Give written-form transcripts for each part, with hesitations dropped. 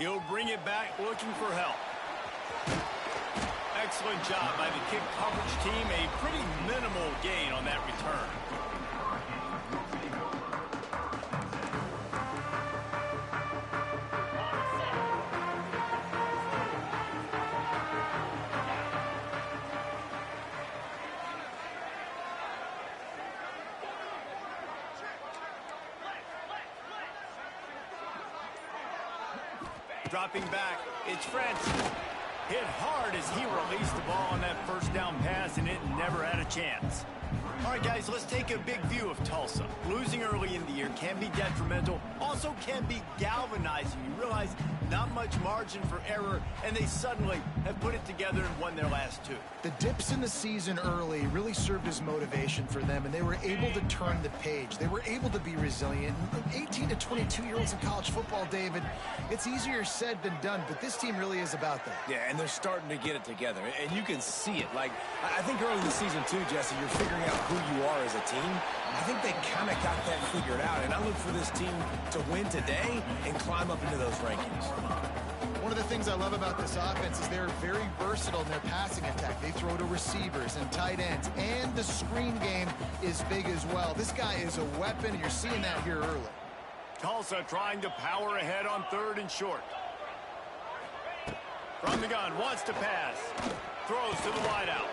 He'll bring it back looking for help. Excellent job by the kick coverage team. A pretty minimal gain on that return. Dropping back, it's Francis. Hit hard as he released the ball on that first down pass, and it never had a chance. All right, guys, let's take a big view of Tulsa. Losing early in the year can be detrimental, also can be galvanizing. You realize not much margin for error, and they suddenly have put it together and won their last two. The dips in the season early really served as motivation for them, and they were able to turn the page. They were able to be resilient. 18 to 22-year-olds in college football, David, it's easier said than done, but this team really is about that. Yeah, and they're starting to get it together, and you can see it. Like, I think early in the season, too, Jesse, you're figuring out who you are as a team. I think they kind of got that figured out, and I look for this team to win today and climb up into those rankings. One of the things I love about this offense is they're very versatile in their passing attack. They throw to receivers and tight ends, and the screen game is big as well. This guy is a weapon, and you're seeing that here early. Tulsa trying to power ahead on 3rd and short. From the gun, wants to pass. Throws to the wideout.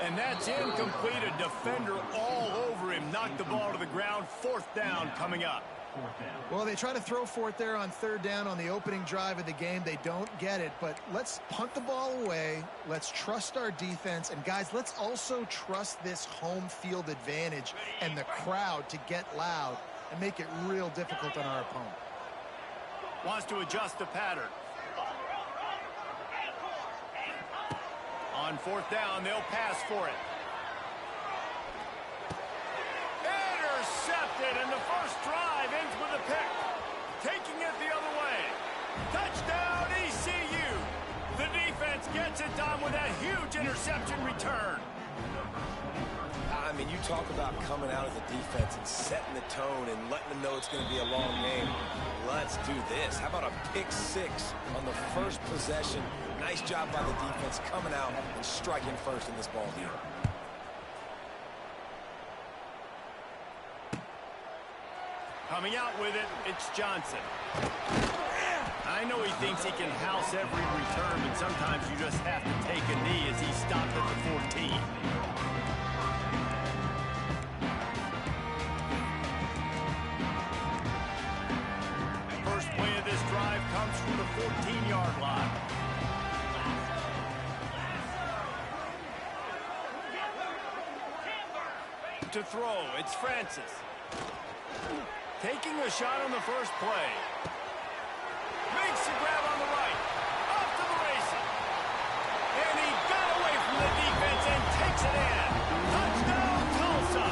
And that's incomplete. A defender all over him. Knocked the ball to the ground. 4th down coming up. Well, they try to throw for it there on 3rd down on the opening drive of the game. They don't get it, but let's punt the ball away. Let's trust our defense. And, guys, let's also trust this home field advantage and the crowd to get loud and make it real difficult on our opponent. Wants to adjust the pattern. On 4th down, they'll pass for it. Intercepted, and the first drive ends with a pick. Taking it the other way. Touchdown, ECU. The defense gets it done with that huge interception return. I mean, you talk about coming out as a defense and setting the tone and letting them know it's going to be a long game. Let's do this. How about a pick 6 on the first possession? Nice job by the defense coming out and striking first in this ball game. Coming out with it, it's Johnson. I know he thinks he can house every return, but sometimes you just have to take a knee as he stopped at the 14. First play of this drive comes from the 14-yard line. To throw, it's Francis. Taking a shot on the first play. Makes the grab on the right. Off to the races. And he got away from the defense and takes it in. Touchdown, Tulsa.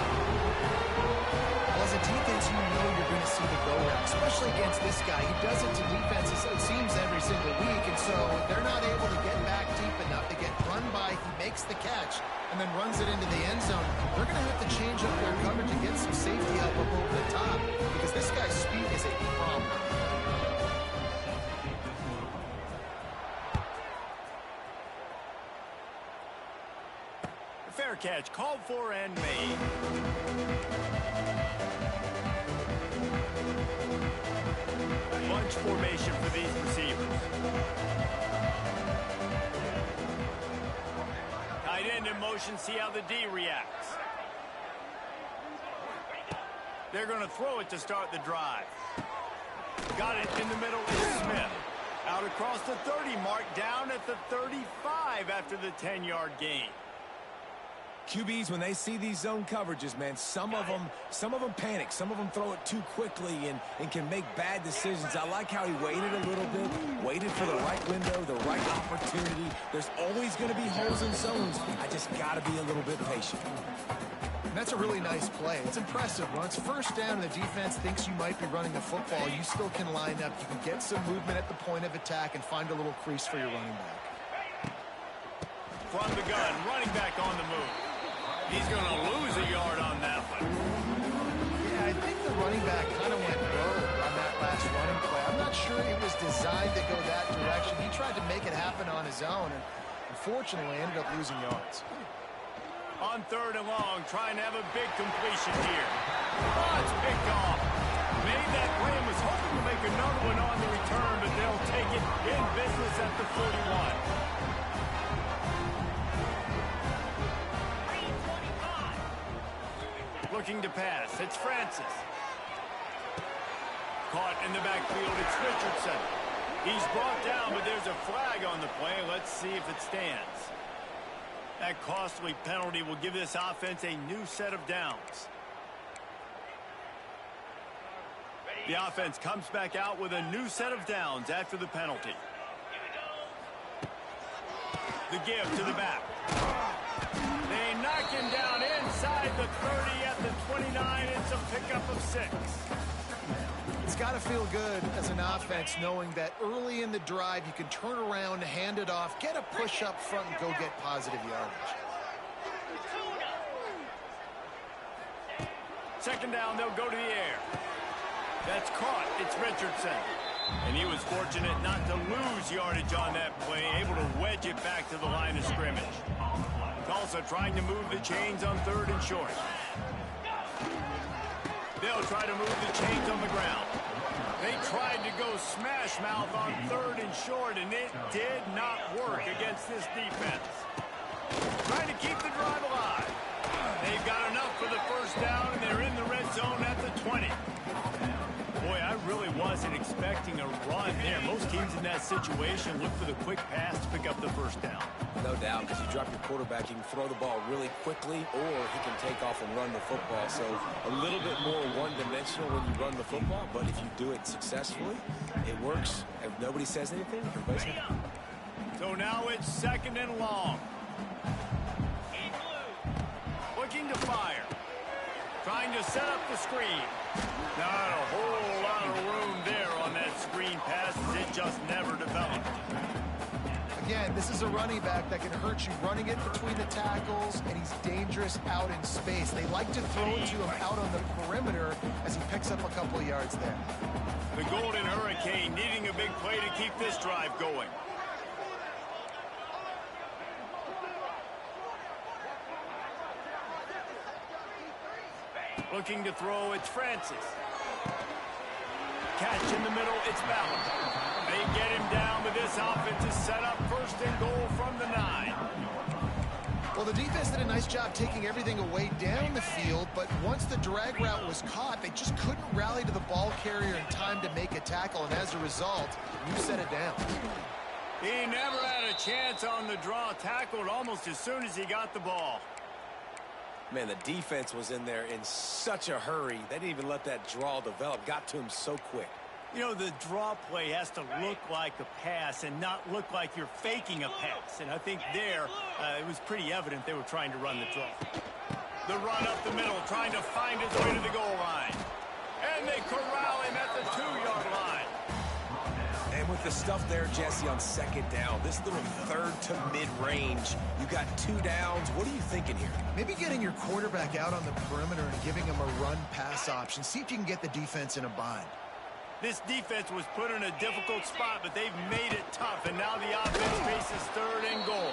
Well, as a defense, you know you're going to see the go route, especially against this guy. He does it to defenses, it seems, every single week, and so they're not able to get back deep enough. They get run by, he makes the catch, and then runs it into the end zone. They're going to have to change up their coverage and get some safety help up over the top because this guy's speed is a problem. Fair catch, called for and made. Bunch formation for these receivers. Tight end in motion, see how the D reacts. They're going to throw it to start the drive. Got it in the middle is Smith. Out across the 30 mark, down at the 35 after the 10-yard gain. QBs, when they see these zone coverages, man, some of them panic. Some of them throw it too quickly and can make bad decisions. I like how he waited a little bit, waited for the right window, the right opportunity. There's always going to be holes in zones. I just got to be a little bit patient. And that's a really nice play. It's impressive. When it's first down and the defense thinks you might be running the football, you still can line up. You can get some movement at the point of attack and find a little crease for your running back. From the gun, running back on the move. He's going to lose a yard on that one. Yeah, I think the running back kind of went rogue on that last running play. I'm not sure he was designed to go that direction. He tried to make it happen on his own, and unfortunately ended up losing yards. On 3rd and long, trying to have a big completion here. Oh, it's picked off. Made that play and was hoping to make another one on the return, but they'll take it in business at the 41. Looking to pass. It's Francis. Caught in the backfield. It's Richardson. He's brought down, but there's a flag on the play. Let's see if it stands. That costly penalty will give this offense a new set of downs. The offense comes back out with a new set of downs after the penalty. The give to the back. They knock him down inside the 30 at the 29. It's a pickup of 6. It's got to feel good as an offense knowing that early in the drive you can turn around, hand it off, get a push up front, and go get positive yardage. 2nd down, they'll go to the air. That's caught. It's Richardson. And he was fortunate not to lose yardage on that play, able to wedge it back to the line of scrimmage. Tulsa trying to move the chains on 3rd and short. They'll try to move the chains on the ground. They tried to go smash mouth on 3rd and short, and it did not work against this defense. Trying to keep the drive alive. They've got enough for the 1st down, and they're in the red zone at the 20. Boy, I really wasn't expecting a run there. Most teams in that situation look for the quick pass to pick up the 1st down. No doubt, because you drop your quarterback, you can throw the ball really quickly, or he can take off and run the football. So a little bit more one-dimensional when you run the football, but if you do it successfully, it works. If nobody says anything, everybody's happy. So now it's 2nd and long. Looking to fire. Trying to set up the screen. Not a whole lot of room there on that screen pass. It just never developed. Again, this is a running back that can hurt you running it between the tackles, and he's dangerous out in space. They like to throw it to him out on the perimeter as he picks up a couple of yards there. The Golden Hurricane needing a big play to keep this drive going. Looking to throw, it's Francis. Catch in the middle, it's Ballard. They get him down, but this offense is set up 1st and goal from the 9. Well, the defense did a nice job taking everything away down the field, but once the drag route was caught, they just couldn't rally to the ball carrier in time to make a tackle, and as a result, you set it down. He never had a chance on the draw, tackled almost as soon as he got the ball. Man, the defense was in there in such a hurry. They didn't even let that draw develop. Got to him so quick. You know, the draw play has to look like a pass and not look like you're faking a pass. And I think there, it was pretty evident they were trying to run the draw. The run up the middle, trying to find his way to the goal line. And they corral him at the 2-yard line. And with the stuff there, Jesse, on 2nd down, this little 3rd to mid-range, you got 2 downs. What are you thinking here? Maybe getting your quarterback out on the perimeter and giving him a run-pass option. See if you can get the defense in a bind. This defense was put in a difficult spot, but they've made it tough, and now the offense faces 3rd and goal.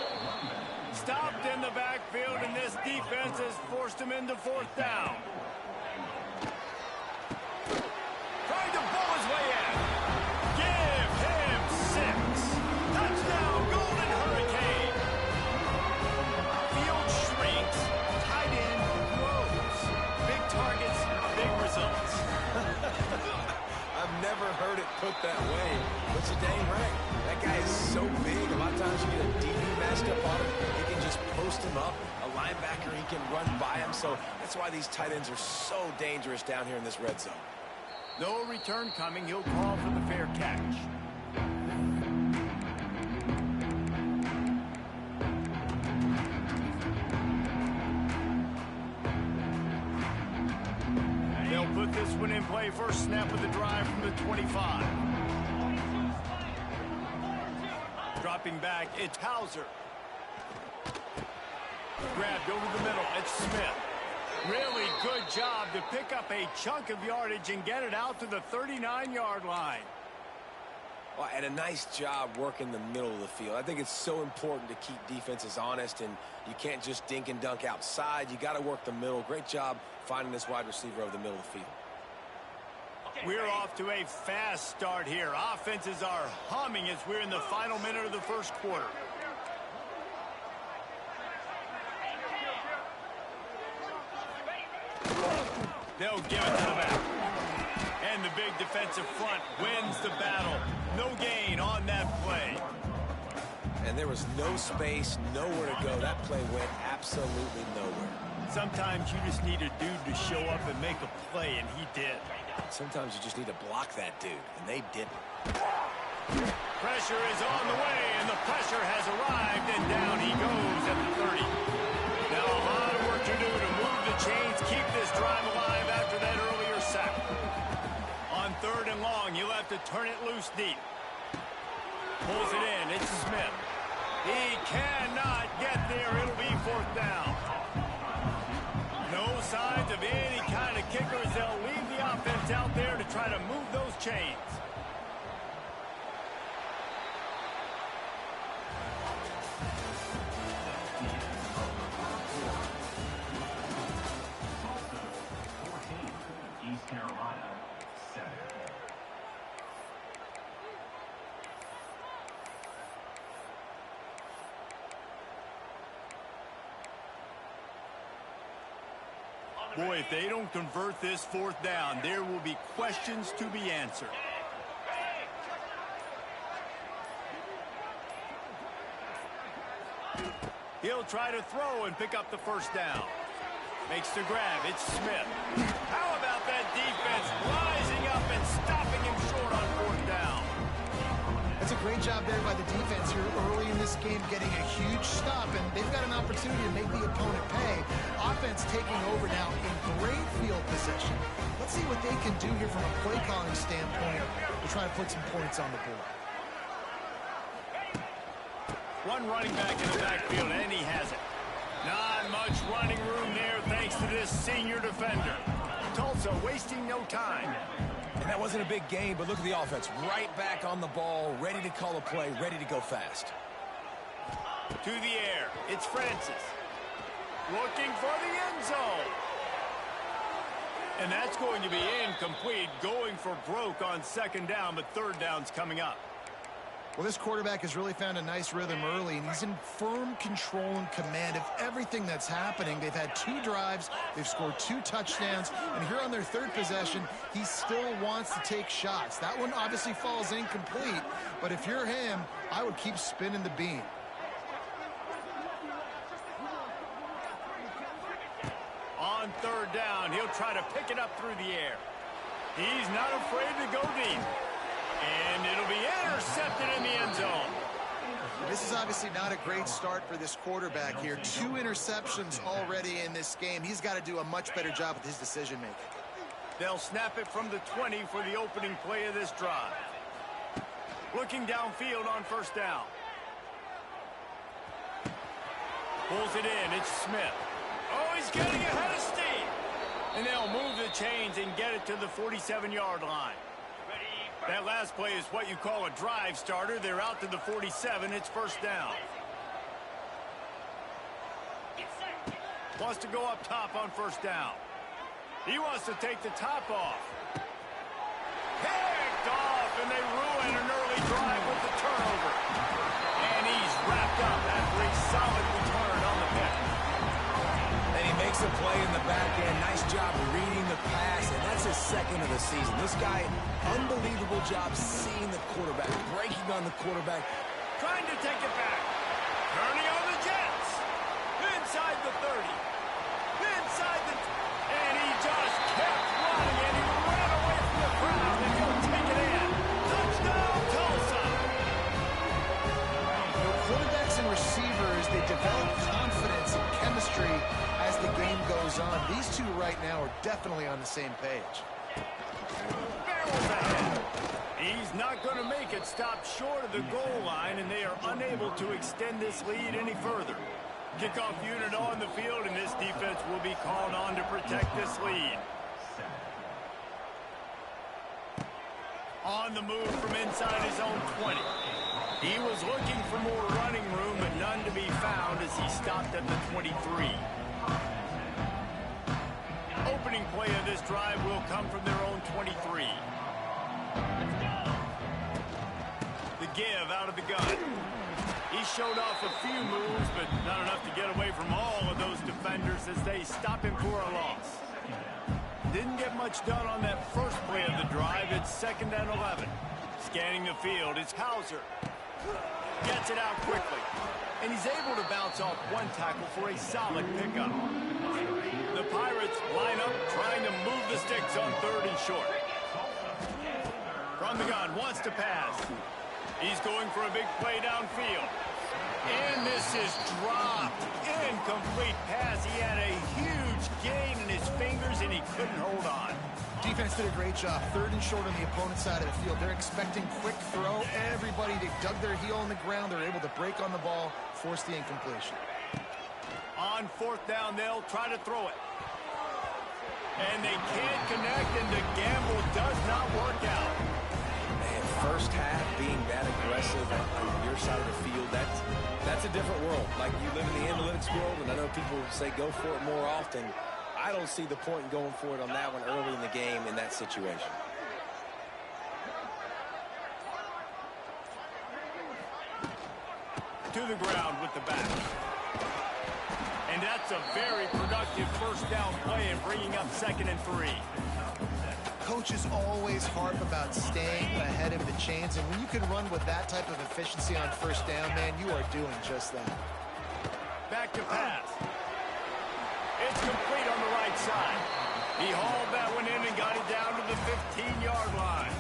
Stopped in the backfield, and this defense has forced him into 4th down. Trying to pull his way in. Give him 6. Touchdown, Golden Hurricane. Field shrinks, tight end grows. Big targets, big results. I've never heard it put that way, but you're dang right. That guy is so big, a lot of times you get a DB matched up on him. He can just post him up. A linebacker, he can run by him. So that's why these tight ends are so dangerous down here in this red zone. No return coming. He'll call for the fair catch. They'll put this one in play. First snap of the drive from the 25. Dropping back, it's Hauser. Grabbed over the middle, it's Smith. Really good job to pick up a chunk of yardage and get it out to the 39-yard line. Well, and a nice job working the middle of the field. I think it's so important to keep defenses honest, and you can't just dink and dunk outside. You got to work the middle. Great job finding this wide receiver over the middle of the field. We're off to a fast start here. Offenses are humming as we're in the final minute of the first quarter. They'll give it to the back. And the big defensive front wins the battle. No gain on that play. And there was no space, nowhere to go. That play went absolutely nowhere. Sometimes you just need a dude to show up and make a play, and he did. Sometimes you just need to block that dude, and they didn't. Pressure is on the way, and the pressure has arrived, and down he goes at the 30. Now a lot of work to do to move the chains, keep this drive alive after that earlier sack. On 3rd and long, he'll have to turn it loose deep. Pulls it in. It's Smith. He cannot get there. It'll be 4th down. No signs of any kind of kickers. They'll leave the offense out there to try to move those chains. East Carolina, 7. Boy, if they don't convert this 4th down, there will be questions to be answered. He'll try to throw and pick up the 1st down. Makes the grab. It's Smith. How about that defense rising up and stopping him short on 4th down? That's a great job there by the defense here early in this game, getting a huge stop, and they've got an opportunity to make the opponent pay. Offense taking over now in great field possession. Let's see what they can do here from a play calling standpoint to try to put some points on the board. One running back in the backfield, and he has it. Not much running room there thanks to this senior defender. Tulsa wasting no time. And that wasn't a big game, but look at the offense. Right back on the ball, ready to call a play, ready to go fast. To the air. It's Francis. Looking for the end zone. And that's going to be incomplete. Going for broke on 2nd down, but 3rd down's coming up. Well, this quarterback has really found a nice rhythm early, and he's in firm control and command of everything that's happening. They've had 2 drives, they've scored 2 touchdowns, and here on their 3rd possession, he still wants to take shots. That one obviously falls incomplete, but if you're him, I would keep spinning the beam. On 3rd down, he'll try to pick it up through the air. He's not afraid to go deep. And it'll be intercepted in the end zone. This is obviously not a great start for this quarterback here. 2 interceptions already in this game. He's got to do a much better job with his decision-making. They'll snap it from the 20 for the opening play of this drive. Looking downfield on 1st down. Pulls it in. It's Smith. Oh, he's getting ahead of steam. And they'll move the chains and get it to the 47-yard line. That last play is what you call a drive starter. They're out to the 47. It's 1st down. Wants to go up top on 1st down. He wants to take the top off. Picked off, and they ruin an early drive with the turnover. And he's wrapped up after a solid return on the pick. And he makes a play in the back end. Nice job reading the pass, and that's his 2nd of the season. This guy, unbelievable job seeing the quarterback, breaking on the quarterback. Trying to take it back. Turning on the Jets. Inside the 30. Inside the... And he just kept running, and he ran away from the crowd, and he'll take it in. Touchdown, Tulsa! You know, quarterbacks and receivers, they develop confidence and chemistry as the game goes on. These 2 right now are definitely on the same page. Barrels ahead. He's not going to make it. Stop short of the goal line, and they are unable to extend this lead any further. Kickoff unit on the field, and this defense will be called on to protect this lead. On the move from inside his own 20. He was looking for more running room, but none to be found as he stopped at the 23. Opening play of this drive will come from their own 23. The give out of the gun. He showed off a few moves, but not enough to get away from all of those defenders as they stop him for a loss. Didn't get much done on that first play of the drive. It's 2nd and 11. Scanning the field, it's Hauser. Gets it out quickly. And he's able to bounce off one tackle for a solid pickup. The Pirates line up trying to move the sticks on 3rd and short. From the gun, wants to pass. He's going for a big play downfield. And this is dropped. Incomplete pass. He had a huge gain in his fingers, and he couldn't hold on. Defense did a great job. 3rd and short on the opponent's side of the field. They're expecting quick throw. Everybody, they dug their heel on the ground. They're able to break on the ball, force the incompletion. On 4th down, they'll try to throw it. And they can't connect, and the gamble does not work out. Man, first half being that aggressive on your side of the field, that's a different world. Like, you live in the analytics world, and I know people say go for it more often. I don't see the point in going for it on that one early in the game in that situation. To the ground with the back. And that's a very productive first down play and bringing up 2nd and 3. Coaches always harp about staying ahead of the chains, and when you can run with that type of efficiency on 1st down, man, you are doing just that. Back to pass. It's complete on the right side. He hauled that one in and got it down to the 15-yard line.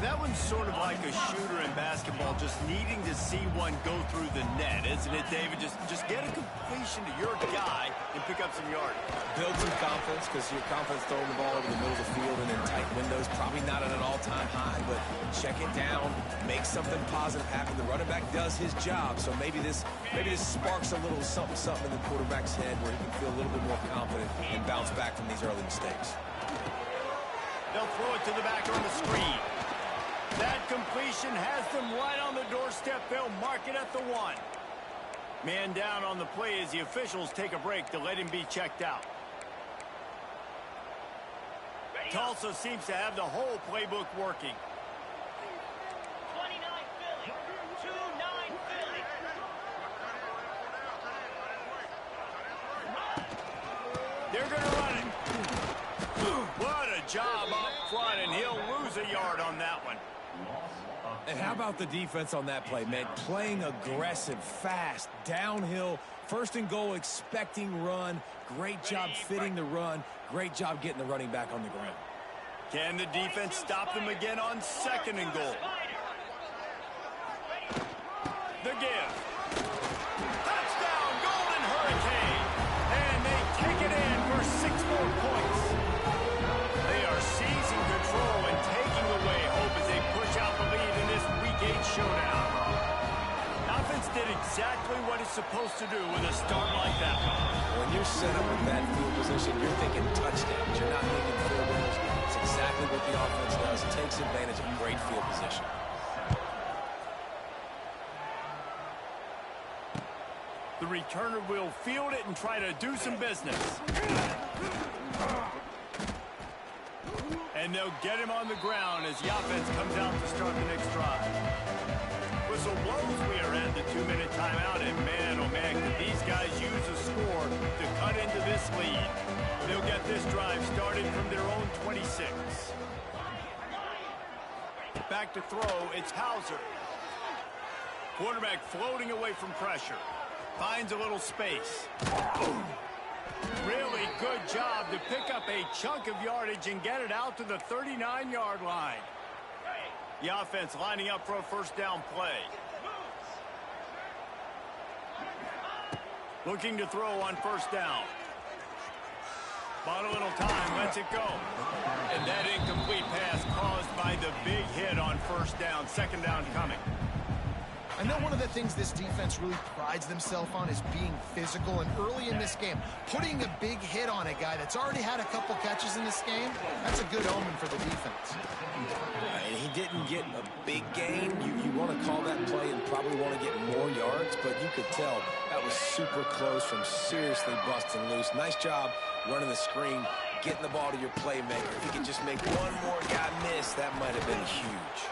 That one's sort of like a shooter in basketball, just needing to see one go through the net, isn't it, David? Just get a completion to your guy and pick up some yardage. Build some confidence, because your confidence throwing the ball over the middle of the field and in tight windows, probably not at an all-time high, but check it down, make something positive happen. The running back does his job, so maybe this sparks a little something in the quarterback's head where he can feel a little bit more confident and bounce back from these early mistakes. They'll throw it to the back on the screen. That completion has them right on the doorstep. They'll mark it at the 1. Man down on the play as the officials take a break to let him be checked out. Tulsa seems to have the whole playbook working. 29 Philly, 2-9 Philly. They're going to run it. What a job up front, and he'll lose a yard on that one. And how about the defense on that play, man? Playing aggressive, fast, downhill, 1st and goal, expecting run. Great job fitting the run. Great job getting the running back on the ground. Can the defense stop them again on 2nd and goal? The give. Touchdown, Golden Hurricane. And they take it in for 6 more points. They are seizing control and taking away hope as they push out the lead in this Week 8 showdown. Offense did exactly what it's supposed to do with a start like that. When you're set up with that field position, you're thinking touchdowns. You're not thinking field goals. It's exactly what the offense does. It takes advantage of great field position. The returner will field it and try to do some business. And they'll get him on the ground as the offense comes out to start the next drive. Whistle blows, we are at the 2-minute timeout, and man, oh man, could these guys use a score to cut into this lead. They'll get this drive started from their own 26. Back to throw, it's Hauser. Quarterback floating away from pressure. Finds a little space. Really good job to pick up a chunk of yardage and get it out to the 39-yard line. The offense lining up for a 1st down play. Looking to throw on 1st down. Bought a little time, lets it go. And that incomplete pass caused by the big hit on 1st down. 2nd down coming. I know one of the things this defense really prides themselves on is being physical, and early in this game, putting a big hit on a guy that's already had a couple catches in this game, that's a good omen for the defense. And he didn't get a big gain. You want to call that play and probably want to get more yards, but you could tell that was super close from seriously busting loose. Nice job running the screen, getting the ball to your playmaker. If he could just make one more guy miss, that might have been huge.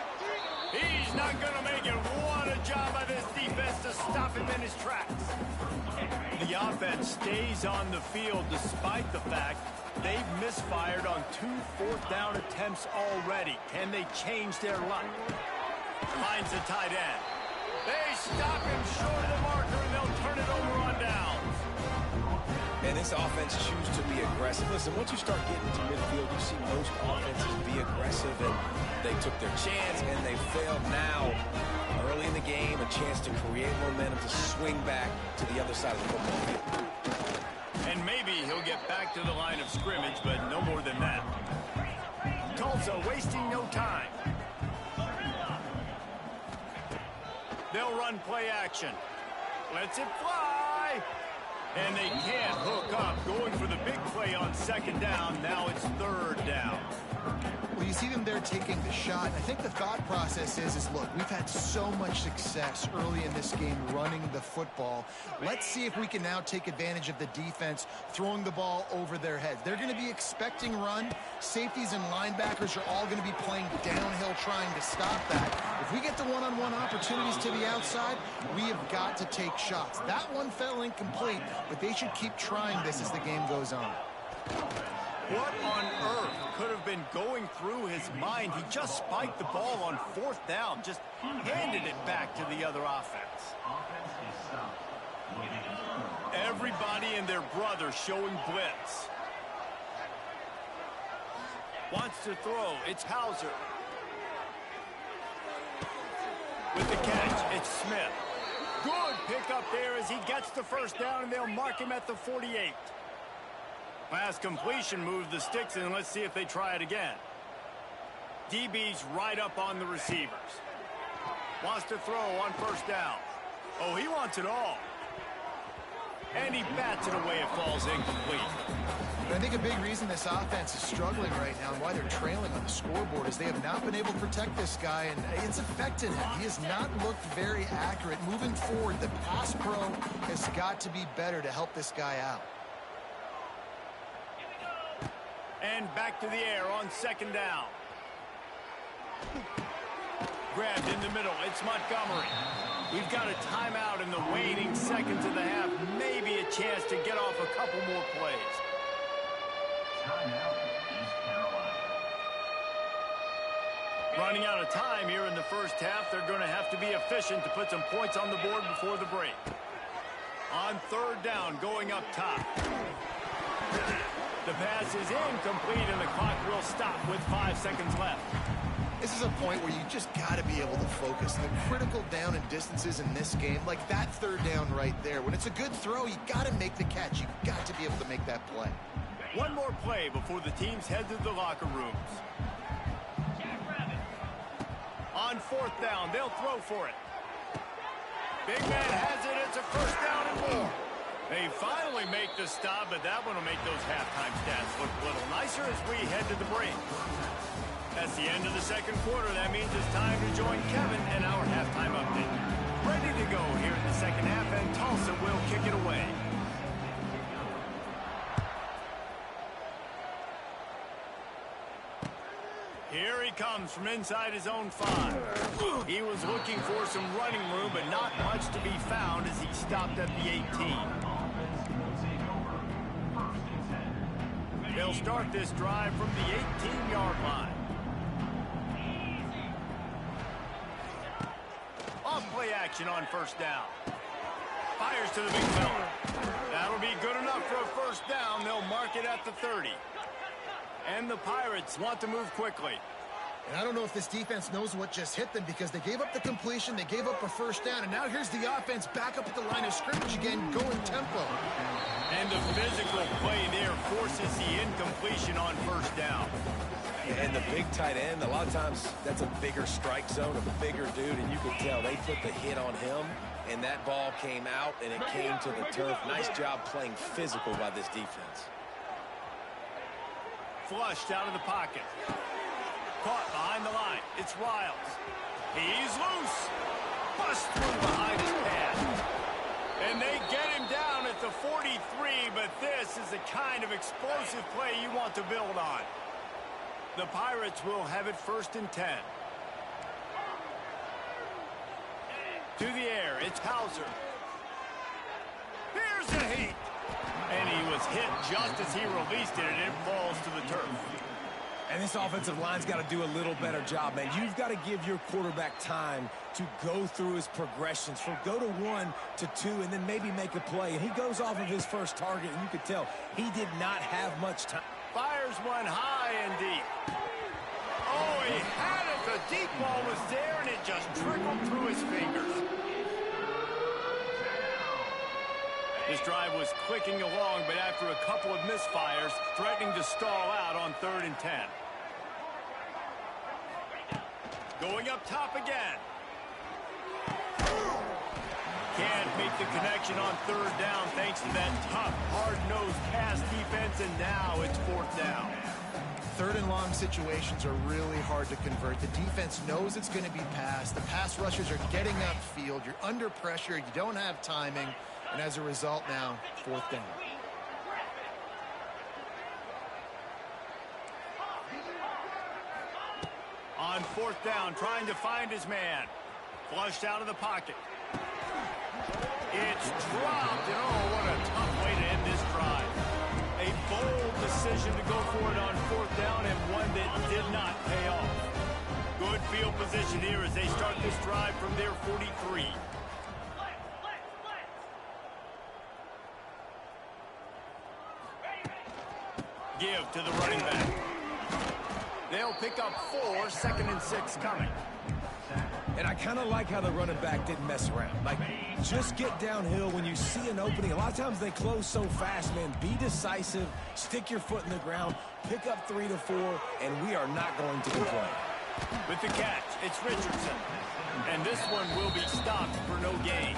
He's not going to make it. What a job by this defense to stop him in his tracks. The offense stays on the field despite the fact they've misfired on 2 fourth-down attempts already. Can they change their luck? Finds the tight end. They stop him short of the marker, and they'll turn it over on downs. And this offense chooses to be aggressive. Listen, once you start getting to midfield, you see most offenses be aggressive, and they took their chance, and they failed. Now, early in the game, a chance to create momentum to swing back to the other side of the football field. And maybe he'll get back to the line of scrimmage, but no more than that. Tulsa wasting no time. They'll run play action. Lets it fly. And they can't hook up. Going for the big play on second down. Now it's third down. Well, you see them there taking the shot. I think the thought process is look, we've had so much success early in this game running the football. Let's see if we can now take advantage of the defense throwing the ball over their heads. They're going to be expecting run. Safeties and linebackers are all going to be playing downhill trying to stop that. If we get the one-on-one opportunities to the outside, we have got to take shots. That one fell incomplete, but they should keep trying this as the game goes on. What on earth could have been going through his mind? He just spiked the ball on fourth down, just handed it back to the other offense. Everybody and their brother showing blitz. Wants to throw. It's Hauser. With the catch, it's Smith. Good pickup there as he gets the first down, and they'll mark him at the 48. Last completion moved the sticks, and let's see if they try it again. DB's right up on the receivers. Wants to throw on first down. Oh, he wants it all. And he bats it away. It falls incomplete. But I think a big reason this offense is struggling right now and why they're trailing on the scoreboard is they have not been able to protect this guy, and it's affected him. He has not looked very accurate. Moving forward, the pass pro has got to be better to help this guy out. And back to the air on second down. Grabbed in the middle. It's Montgomery. We've got a timeout in the waning seconds of the half. Maybe a chance to get off a couple more plays. Running out of time here in the first half. They're going to have to be efficient to put some points on the board before the break. On third down, going up top. The pass is incomplete, and the clock will stop with 5 seconds left. This is a point where you just got to be able to focus. The critical down and distances in this game, like that third down right there. When it's a good throw, you got to make the catch. You've got to be able to make that play. One more play before the teams head to the locker rooms. On fourth down, they'll throw for it. Big man has it. It's a first down and more. They finally make the stop, but that one will make those halftime stats look a little nicer as we head to the break. That's the end of the second quarter. That means it's time to join Kevin and our halftime update. Ready to go here in the second half, and Tulsa will kick it away. Here he comes from inside his own 5. He was looking for some running room, but not much to be found as he stopped at the 18. They'll start this drive from the 18-yard line. Off play action on first down. Fires to the big fella. That'll be good enough for a first down. They'll mark it at the 30. And the Pirates want to move quickly. And I don't know if this defense knows what just hit them because they gave up the completion, they gave up a first down, and now here's the offense back up at the line of scrimmage again, going tempo. And the physical play there forces the incompletion on first down. And the big tight end, a lot of times that's a bigger strike zone, a bigger dude, and you could tell they put the hit on him, and that ball came out, and it came to the turf. Nice job playing physical by this defense. Flushed out of the pocket. Caught behind the line. It's Riles. He's loose. Bust through behind his pad. And they get him down at the 43, but this is the kind of explosive play you want to build on. The Pirates will have it 1st and 10. To the air, it's Hauser. Here's a heat. And he was hit just as he released it, and it falls to the turf. And this offensive line's got to do a little better job, man. You've got to give your quarterback time to go through his progressions, from go to 1 to 2, and then maybe make a play. And he goes off of his first target, and you could tell he did not have much time. Fires one high and deep. Oh, he had it. The deep ball was there, and it just trickled through his fingers. This drive was clicking along, but after a couple of misfires, threatening to stall out on 3rd and 10. Going up top again. Can't make the connection on 3rd down thanks to that tough, hard-nosed pass defense, and now it's 4th down. 3rd and long situations are really hard to convert. The defense knows it's going to be passed. The pass rushers are getting upfield. You're under pressure. You don't have timing. And as a result now, 4th down. On 4th down, trying to find his man. Flushed out of the pocket. It's dropped, and oh, what a tough way to end this drive. A bold decision to go for it on 4th down, and one that did not pay off. Good field position here as they start this drive from their 43. Give to the running back. They'll pick up 4, 2nd and 6 coming. And I kind of like how the running back didn't mess around. Like, just get downhill when you see an opening. A lot of times they close so fast, man. Be decisive, stick your foot in the ground, pick up 3 to 4, and we are not going to complain. With the catch, it's Richardson. And this one will be stopped for no gain.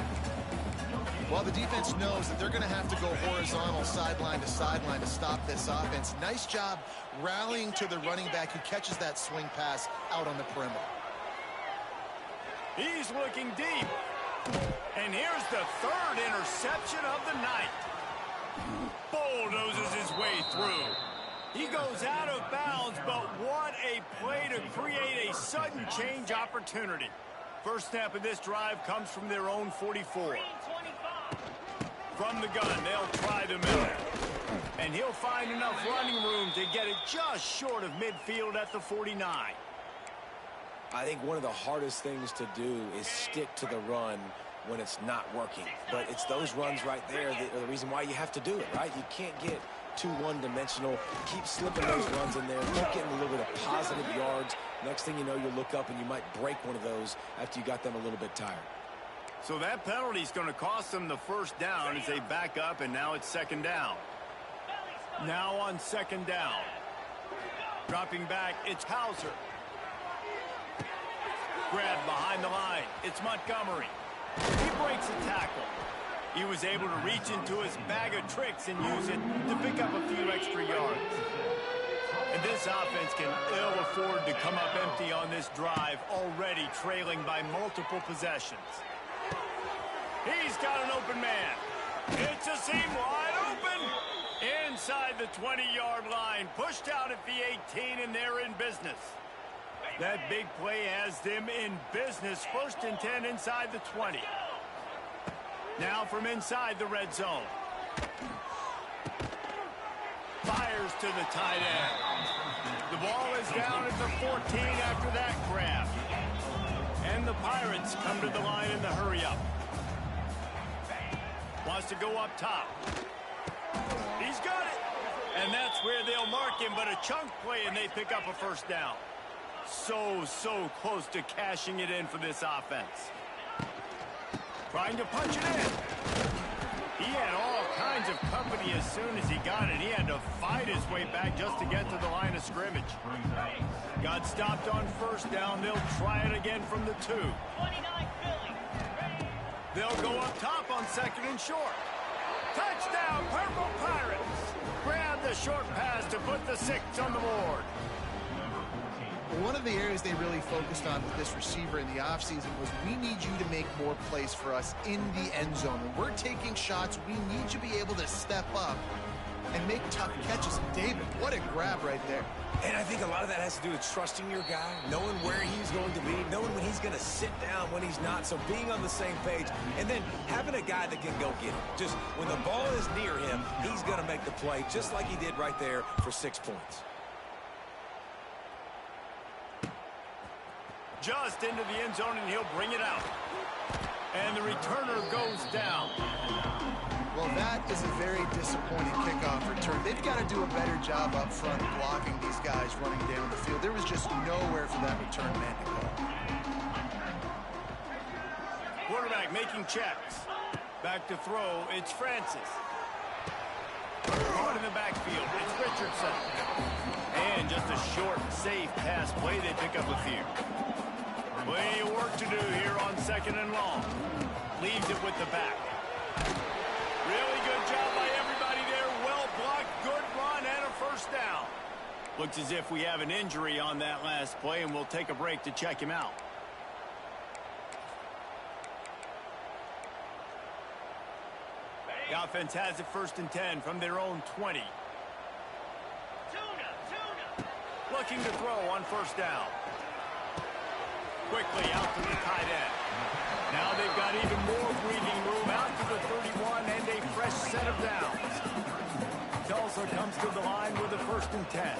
Well, the defense knows that they're going to have to go horizontal sideline to stop this offense. Nice job rallying to the running back who catches that swing pass out on the perimeter. He's looking deep. And here's the 3rd interception of the night. Bulldozes his way through. He goes out of bounds, but what a play to create a sudden change opportunity. First snap of this drive comes from their own 44. From the gun, they'll try the middle. And he'll find enough running room to get it just short of midfield at the 49. I think one of the hardest things to do is stick to the run when it's not working. But it's those runs right there that are the reason why you have to do it, right? You can't get too one-dimensional. Keep slipping those runs in there. Keep getting a little bit of positive yards. Next thing you know, you look up and you might break one of those after you got them a little bit tired. So that penalty is going to cost them the 1st down as they back up, and now it's 2nd down. Now on 2nd down. Dropping back, it's Hauser. Grab behind the line. It's Montgomery. He breaks a tackle. He was able to reach into his bag of tricks and use it to pick up a few extra yards. And this offense can ill afford to come up empty on this drive, already trailing by multiple possessions. He's got an open man. It's a seam wide open. Inside the 20-yard line. Pushed out at the 18, and they're in business. That big play has them in business. 1st and 10 inside the 20. Now from inside the red zone. Fires to the tight end. The ball is down at the 14 after that grab. And the Pirates come to the line in the hurry-up. Wants to go up top. He's got it. And that's where they'll mark him, but a chunk play, and they pick up a 1st down. So close to cashing it in for this offense. Trying to punch it in. He had all kinds of company as soon as he got it. He had to fight his way back just to get to the line of scrimmage. Got stopped on first down. They'll try it again from the 2. 29 Philly. They'll go up top on 2nd and short. Touchdown, Purple Pirates. Grab the short pass to put the 6 on the board. One of the areas they really focused on with this receiver in the offseason was we need you to make more plays for us in the end zone. When we're taking shots, we need you to be able to step up and make tough catches. And David, what a grab right there. And I think a lot of that has to do with trusting your guy, knowing where he's going to be, knowing when he's going to sit down, when he's not. So being on the same page, and then having a guy that can go get it. Just when the ball is near him, he's going to make the play, just like he did right there for 6 points. Just into the end zone, and he'll bring it out. And the returner goes down. Well, that is a very disappointing kickoff return. They've got to do a better job up front blocking these guys running down the field. There was just nowhere for that return man to go. Quarterback making checks. Back to throw, it's Francis. Caught in the backfield, it's Richardson. And just a short, safe pass play, they pick up a few. Plenty of work to do here on 2nd and long. Leaves it with the back. Really good job by everybody there. Well blocked, good run, and a first down. Looks as if we have an injury on that last play, and we'll take a break to check him out. The offense has it 1st and 10 from their own 20. Tuna. Looking to throw on first down. Quickly out to the tight end. Now they've got even more breathing room out to the 31 and a fresh set of downs. Tulsa comes to the line with a 1st and 10.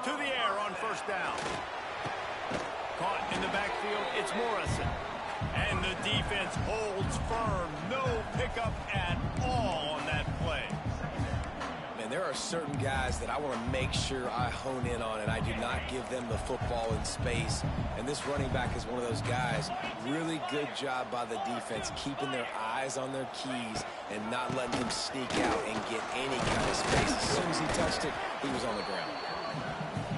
To the air on first down. Caught in the backfield, it's Morrison. And the defense holds firm. No pickup at all on that play. Man, there are certain guys that I want to make sure I hone in on, and I do not give them the football in space. And this running back is one of those guys. Really good job by the defense, keeping their eyes on their keys and not letting him sneak out and get any kind of space. As soon as he touched it, he was on the ground.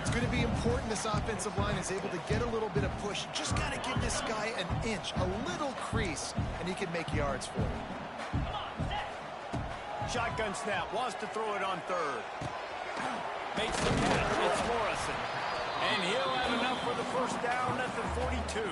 It's going to be important this offensive line is able to get a little bit of push. Just got to give this guy an inch, a little crease, and he can make yards for you. Shotgun snap, wants to throw it on 3rd. Makes the catch, it's Morrison. And he'll have enough for the first down at the 42.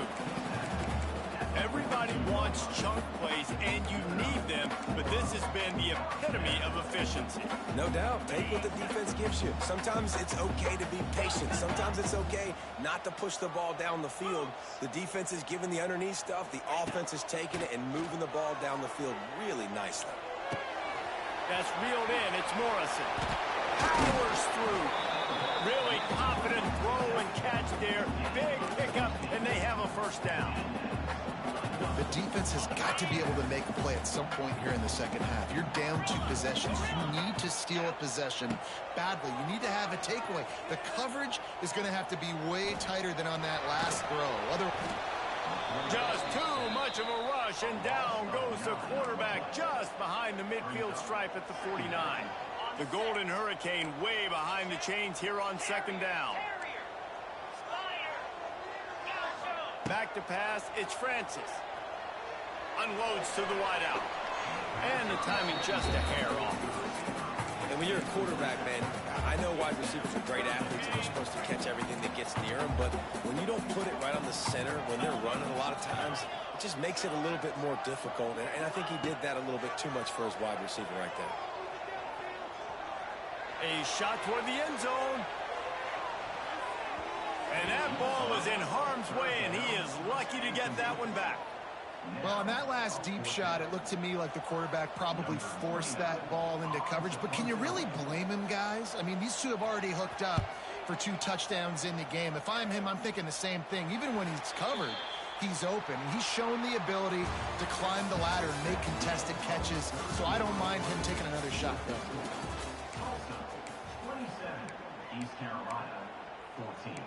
Everybody wants chunk plays, and you need them, but this has been the epitome of efficiency. No doubt. Take what the defense gives you. Sometimes it's okay to be patient. Sometimes it's okay not to push the ball down the field. The defense is giving the underneath stuff. The offense is taking it and moving the ball down the field really nicely. That's reeled in. It's Morrison. Powers through. Really confident throw and catch there. Big pickup, and they have a first down. The defense has got to be able to make a play at some point here in the second half. You're down 2 possessions. You need to steal a possession badly. You need to have a takeaway. The coverage is going to have to be way tighter than on that last throw. Just too much of a rush, and down goes the quarterback just behind the midfield stripe at the 49. The Golden Hurricane way behind the chains here on 2nd down. Back to pass, it's Francis. Unloads to the wideout. And the timing just a hair off. And when you're a quarterback, man, I know wide receivers are great athletes and they're supposed to catch everything that gets near them, but when you don't put it right on the center, when they're running a lot of times, it just makes it a little bit more difficult. And I think he did that a little bit too much for his wide receiver right there. A shot toward the end zone. And that ball was in harm's way, and he is lucky to get that one back. Well, on that last deep shot, it looked to me like the quarterback probably forced that ball into coverage. But can you really blame him, guys? I mean, these two have already hooked up for 2 touchdowns in the game. If I'm him, I'm thinking the same thing. Even when he's covered, he's open. And he's shown the ability to climb the ladder and make contested catches. So I don't mind him taking another shot. Tulsa, 27, East Carolina, 14.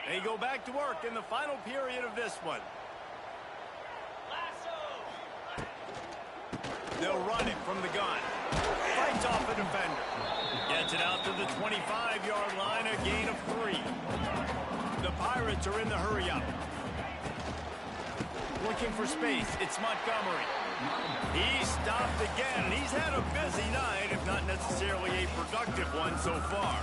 They go back to work in the final period of this one. They'll run it from the gun. Fights off a defender. Gets it out to the 25-yard line, a gain of 3. The Pirates are in the hurry-up. Looking for space. It's Montgomery. He's stopped again, and he's had a busy night, if not necessarily a productive one so far.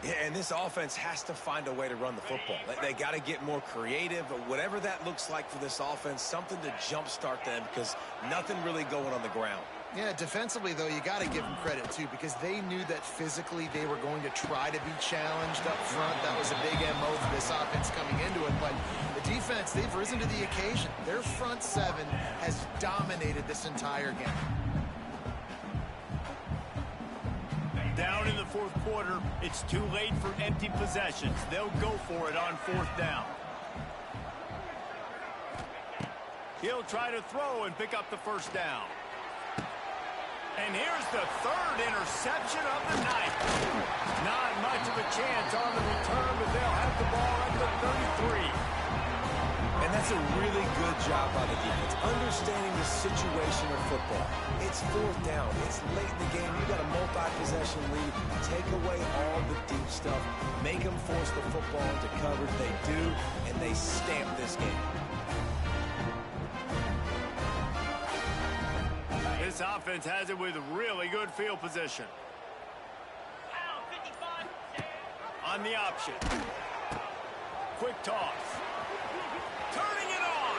Yeah, and this offense has to find a way to run the football. They got to get more creative, but whatever that looks like for this offense, something to jumpstart them because nothing really going on the ground. Yeah, defensively, though, you got to give them credit, too, because they knew that physically they were going to try to be challenged up front. That was a big MO for this offense coming into it. But the defense, they've risen to the occasion. Their front seven has dominated this entire game. Down in the fourth quarter, it's too late for empty possessions. They'll go for it on fourth down. He'll try to throw and pick up the first down. And here's the third interception of the night. Not much of a chance on the return, but they'll have the ball at the 33. And that's a really good job by the defense, understanding the situation of football. It's fourth down. It's late in the game. You got a multi-possession lead. Take away all the deep stuff. Make them force the football into coverage. They do, and they stamp this game. This offense has it with really good field position. On the option. Quick toss. Turning it on.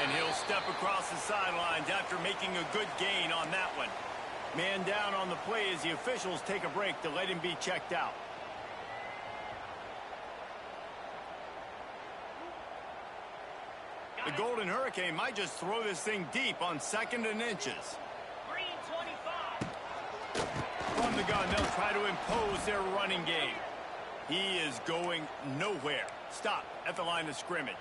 And he'll step across the sidelines after making a good gain on that one. Man down on the play as the officials take a break to let him be checked out. The Golden Hurricane might just throw this thing deep on 2nd and inches. From the gun, they'll try to impose their running game. He is going nowhere. Stop at the line of scrimmage.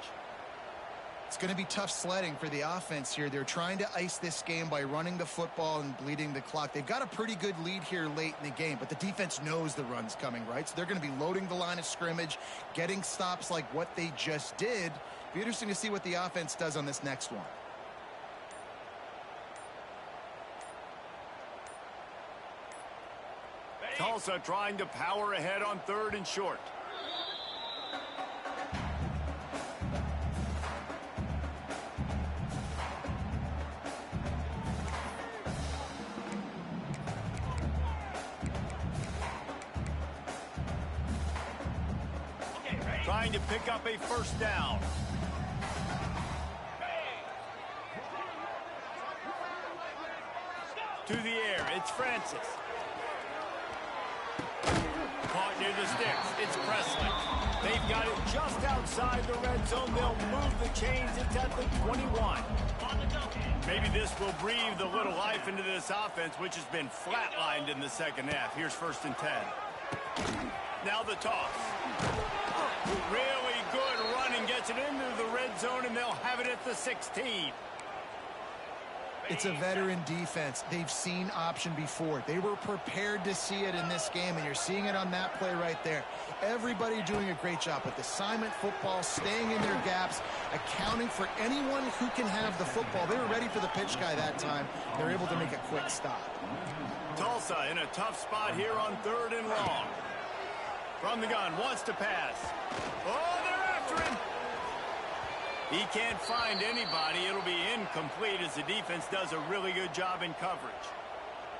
It's going to be tough sledding for the offense here. They're trying to ice this game by running the football and bleeding the clock. They've got a pretty good lead here late in the game, but the defense knows the run's coming, right? So they're going to be loading the line of scrimmage, getting stops like what they just did. Be interesting to see what the offense does on this next one. Tulsa trying to power ahead on 3rd and short. Trying to pick up a first down. To the air, it's Francis. Caught near the sticks, it's Presley. They've got it just outside the red zone. They'll move the chains. It's at the 21. Maybe this will breathe a little life into this offense, which has been flatlined in the second half. Here's 1st and 10. Now the toss. Really good running, gets it into the red zone, and they'll have it at the 16. It's a veteran defense. They've seen option before. They were prepared to see it in this game, and you're seeing it on that play right there. Everybody doing a great job with assignment football, staying in their gaps, accounting for anyone who can have the football. They were ready for the pitch guy that time. They're able to make a quick stop. Tulsa in a tough spot here on 3rd and long. From the gun, wants to pass. Oh, they're after him. He can't find anybody. It'll be incomplete as the defense does a really good job in coverage.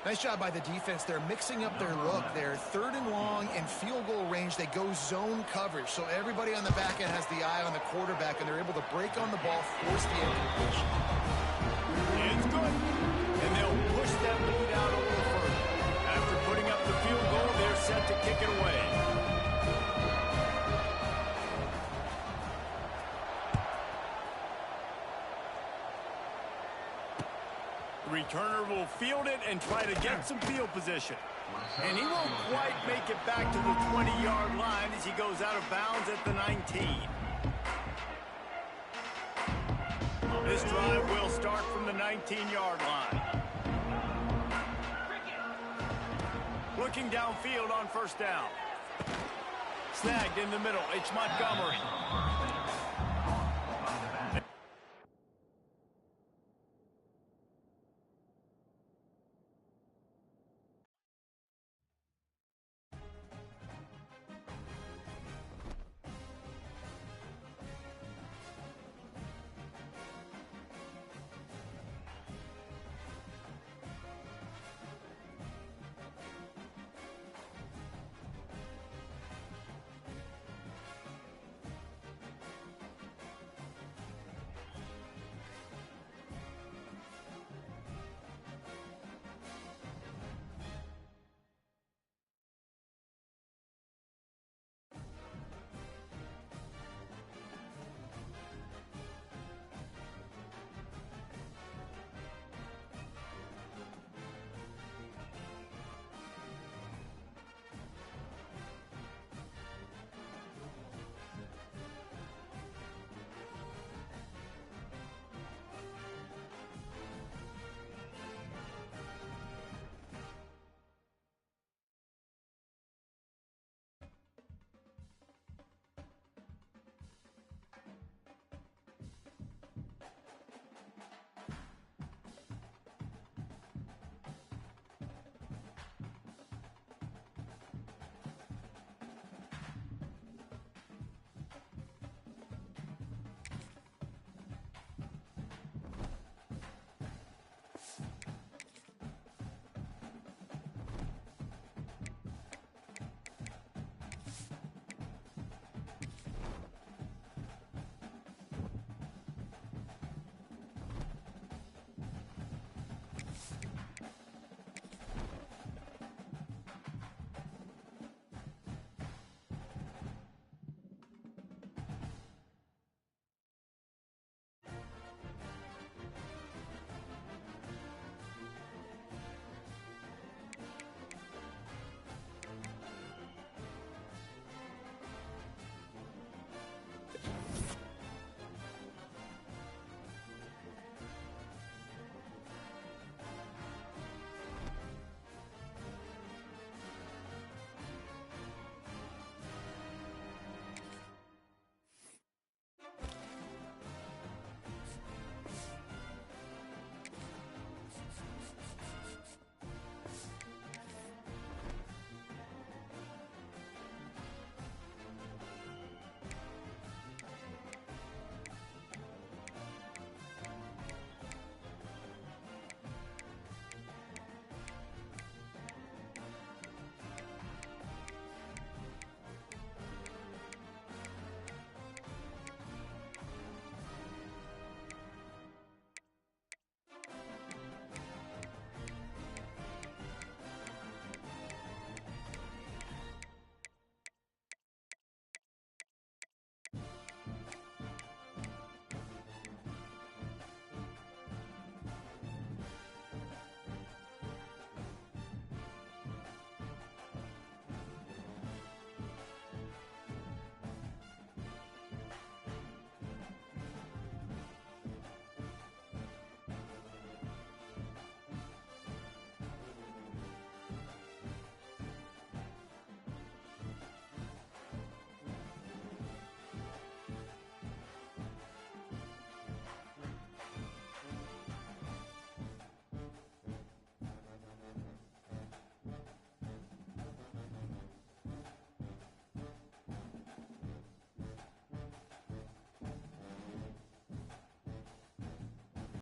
Nice job by the defense. They're mixing up their look. They're 3rd and long in field goal range. They go zone coverage. So everybody on the back end has the eye on the quarterback, and they're able to break on the ball, force the incompletion. It's good. And they'll push that lead out a little further. After putting up the field goal, they're set to kick it away. The returner will field it and try to get some field position. And he won't quite make it back to the 20-yard line as he goes out of bounds at the 19. This drive will start from the 19-yard line. Looking downfield on 1st down. Snagged in the middle. It's Montgomery.